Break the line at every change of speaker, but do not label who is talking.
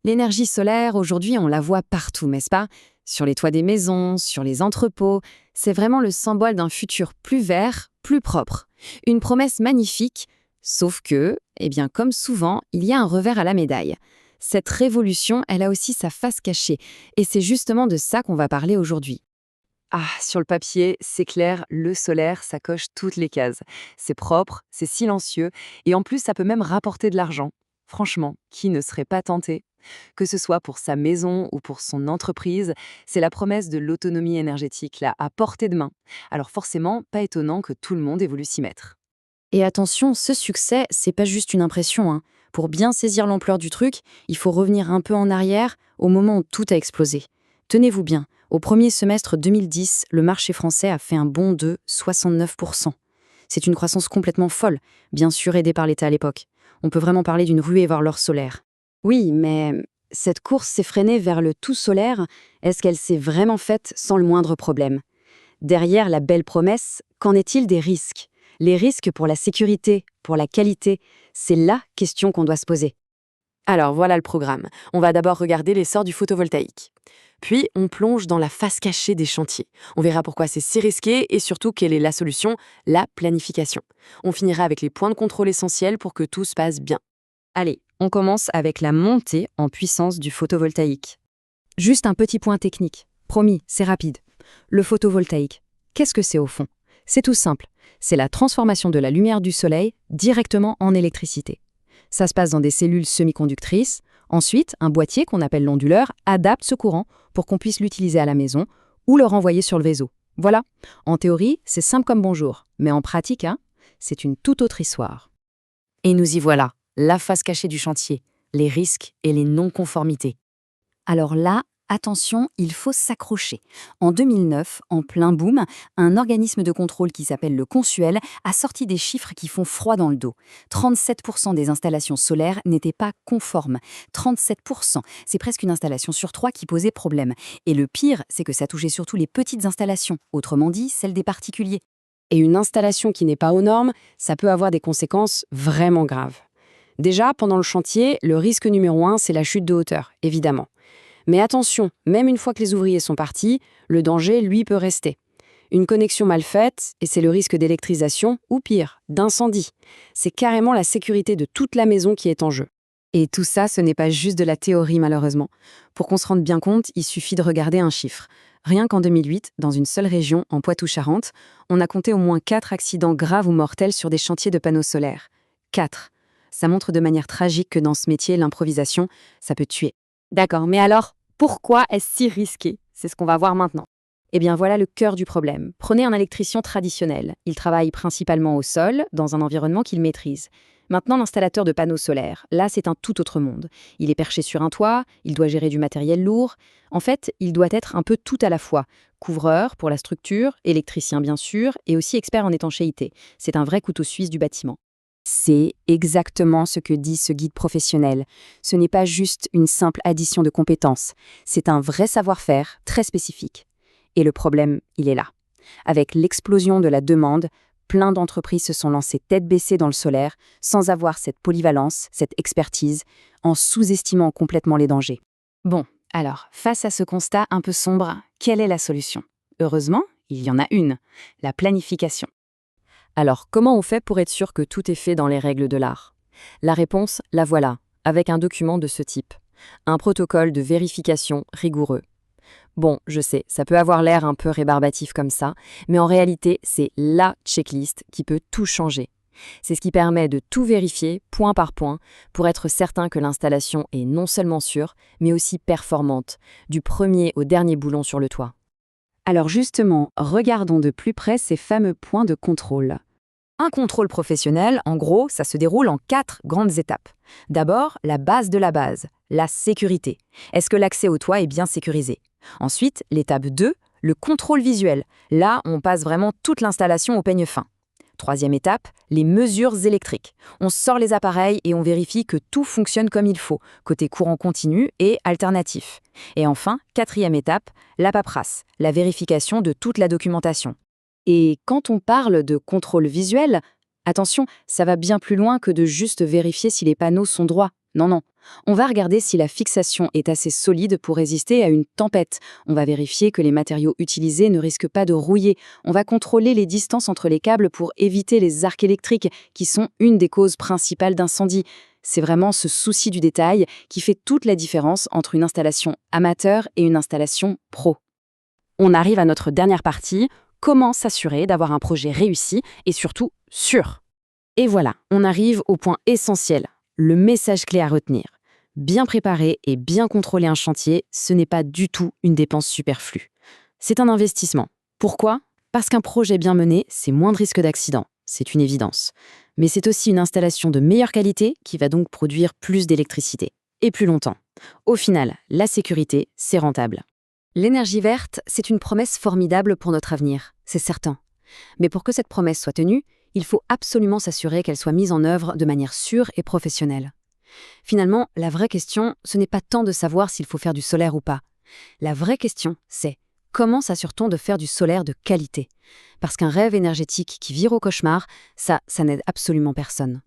L'énergie solaire, aujourd'hui, on la voit partout, n'est-ce pas? Sur les toits des maisons, sur les entrepôts. C'est vraiment le symbole d'un futur plus vert, plus propre. Une promesse magnifique, sauf que, comme souvent, il y a un revers à la médaille. Cette révolution, elle a aussi sa face cachée. Et c'est justement de ça qu'on va parler aujourd'hui. Ah, sur le papier, c'est clair, le solaire, ça coche toutes les cases. C'est propre, c'est silencieux, et en plus, ça peut même rapporter de l'argent. Franchement, qui ne serait pas tenté? Que ce soit pour sa maison ou pour son entreprise, c'est la promesse de l'autonomie énergétique, là, à portée de main. Alors forcément, pas étonnant que tout le monde ait voulu s'y mettre.
Et attention, ce succès, c'est pas juste une impression, hein. Pour bien saisir l'ampleur du truc, il faut revenir un peu en arrière, au moment où tout a explosé. Tenez-vous bien, au premier semestre 2010, le marché français a fait un bond de 69%. C'est une croissance complètement folle, bien sûr aidée par l'État à l'époque. On peut vraiment parler d'une ruée vers l'or solaire. Oui, mais cette course s'est freinée vers le tout solaire, est-ce qu'elle s'est vraiment faite sans le moindre problème? Derrière la belle promesse, qu'en est-il des risques? Les risques pour la sécurité, pour la qualité, c'est la question qu'on doit se poser.
Alors voilà le programme. On va d'abord regarder l'essor du photovoltaïque. Puis on plonge dans la face cachée des chantiers. On verra pourquoi c'est si risqué et surtout quelle est la solution, la planification. On finira avec les points de contrôle essentiels pour que tout se passe bien.
Allez, on commence avec la montée en puissance du photovoltaïque. Juste un petit point technique. Promis, c'est rapide. Le photovoltaïque, qu'est-ce que c'est au fond? C'est tout simple. C'est la transformation de la lumière du soleil directement en électricité. Ça se passe dans des cellules semi-conductrices. Ensuite, un boîtier qu'on appelle l'onduleur adapte ce courant pour qu'on puisse l'utiliser à la maison ou le renvoyer sur le réseau. Voilà. En théorie, c'est simple comme bonjour. Mais en pratique, c'est une toute autre histoire.
Et nous y voilà, la face cachée du chantier, les risques et les non-conformités.
Alors là, attention, il faut s'accrocher. En 2009, en plein boom, un organisme de contrôle qui s'appelle le Consuel a sorti des chiffres qui font froid dans le dos. 37% des installations solaires n'étaient pas conformes. 37%, c'est presque une installation sur 3 qui posait problème. Et le pire, c'est que ça touchait surtout les petites installations, autrement dit, celles des particuliers.
Et une installation qui n'est pas aux normes, ça peut avoir des conséquences vraiment graves. Déjà, pendant le chantier, le risque numéro 1, c'est la chute de hauteur, évidemment. Mais attention, même une fois que les ouvriers sont partis, le danger, lui, peut rester. Une connexion mal faite, et c'est le risque d'électrisation, ou pire, d'incendie. C'est carrément la sécurité de toute la maison qui est en jeu.
Et tout ça, ce n'est pas juste de la théorie, malheureusement. Pour qu'on se rende bien compte, il suffit de regarder un chiffre. Rien qu'en 2008, dans une seule région, en Poitou-Charentes, on a compté au moins 4 accidents graves ou mortels sur des chantiers de panneaux solaires. 4. Ça montre de manière tragique que dans ce métier, l'improvisation, ça peut tuer.
D'accord, mais alors, pourquoi est-ce si risqué? C'est ce qu'on va voir maintenant.
Eh bien voilà le cœur du problème. Prenez un électricien traditionnel. Il travaille principalement au sol, dans un environnement qu'il maîtrise. Maintenant, l'installateur de panneaux solaires, là c'est un tout autre monde. Il est perché sur un toit, il doit gérer du matériel lourd. En fait, il doit être un peu tout à la fois. Couvreur pour la structure, électricien bien sûr, et aussi expert en étanchéité. C'est un vrai couteau suisse du bâtiment.
C'est exactement ce que dit ce guide professionnel. Ce n'est pas juste une simple addition de compétences, c'est un vrai savoir-faire très spécifique. Et le problème, il est là. Avec l'explosion de la demande, plein d'entreprises se sont lancées tête baissée dans le solaire, sans avoir cette polyvalence, cette expertise, en sous-estimant complètement les dangers.
Bon, alors, face à ce constat un peu sombre, quelle est la solution? Heureusement, il y en a une, la planification. Alors, comment on fait pour être sûr que tout est fait dans les règles de l'art? La réponse, la voilà, avec un document de ce type. Un protocole de vérification rigoureux. Bon, je sais, ça peut avoir l'air un peu rébarbatif comme ça, mais en réalité, c'est la checklist qui peut tout changer. C'est ce qui permet de tout vérifier, point par point, pour être certain que l'installation est non seulement sûre, mais aussi performante, du premier au dernier boulon sur le toit.
Alors justement, regardons de plus près ces fameux points de contrôle.
Un contrôle professionnel, en gros, ça se déroule en 4 grandes étapes. D'abord, la base de la base, la sécurité. Est-ce que l'accès au toit est bien sécurisé? Ensuite, l'étape 2, le contrôle visuel. Là, on passe vraiment toute l'installation au peigne fin. Troisième étape, les mesures électriques. On sort les appareils et on vérifie que tout fonctionne comme il faut, côté courant continu et alternatif. Et enfin, quatrième étape, la paperasse, la vérification de toute la documentation.
Et quand on parle de contrôle visuel,
Attention, ça va bien plus loin que de juste vérifier si les panneaux sont droits. Non, non. On va regarder si la fixation est assez solide pour résister à une tempête. On va vérifier que les matériaux utilisés ne risquent pas de rouiller. On va contrôler les distances entre les câbles pour éviter les arcs électriques, qui sont une des causes principales d'incendie. C'est vraiment ce souci du détail qui fait toute la différence entre une installation amateur et une installation pro.
On arrive à notre dernière partie, comment s'assurer d'avoir un projet réussi et surtout sûr. Et voilà, on arrive au point essentiel, le message clé à retenir. Bien préparer et bien contrôler un chantier, ce n'est pas du tout une dépense superflue. C'est un investissement. Pourquoi ? Parce qu'un projet bien mené, c'est moins de risque d'accident, c'est une évidence. Mais c'est aussi une installation de meilleure qualité qui va donc produire plus d'électricité. Et plus longtemps. Au final, la sécurité, c'est rentable.
L'énergie verte, c'est une promesse formidable pour notre avenir, c'est certain. Mais pour que cette promesse soit tenue, il faut absolument s'assurer qu'elle soit mise en œuvre de manière sûre et professionnelle. Finalement, la vraie question, ce n'est pas tant de savoir s'il faut faire du solaire ou pas. La vraie question, c'est comment s'assure-t-on de faire du solaire de qualité ? Parce qu'un rêve énergétique qui vire au cauchemar, ça n'aide absolument personne.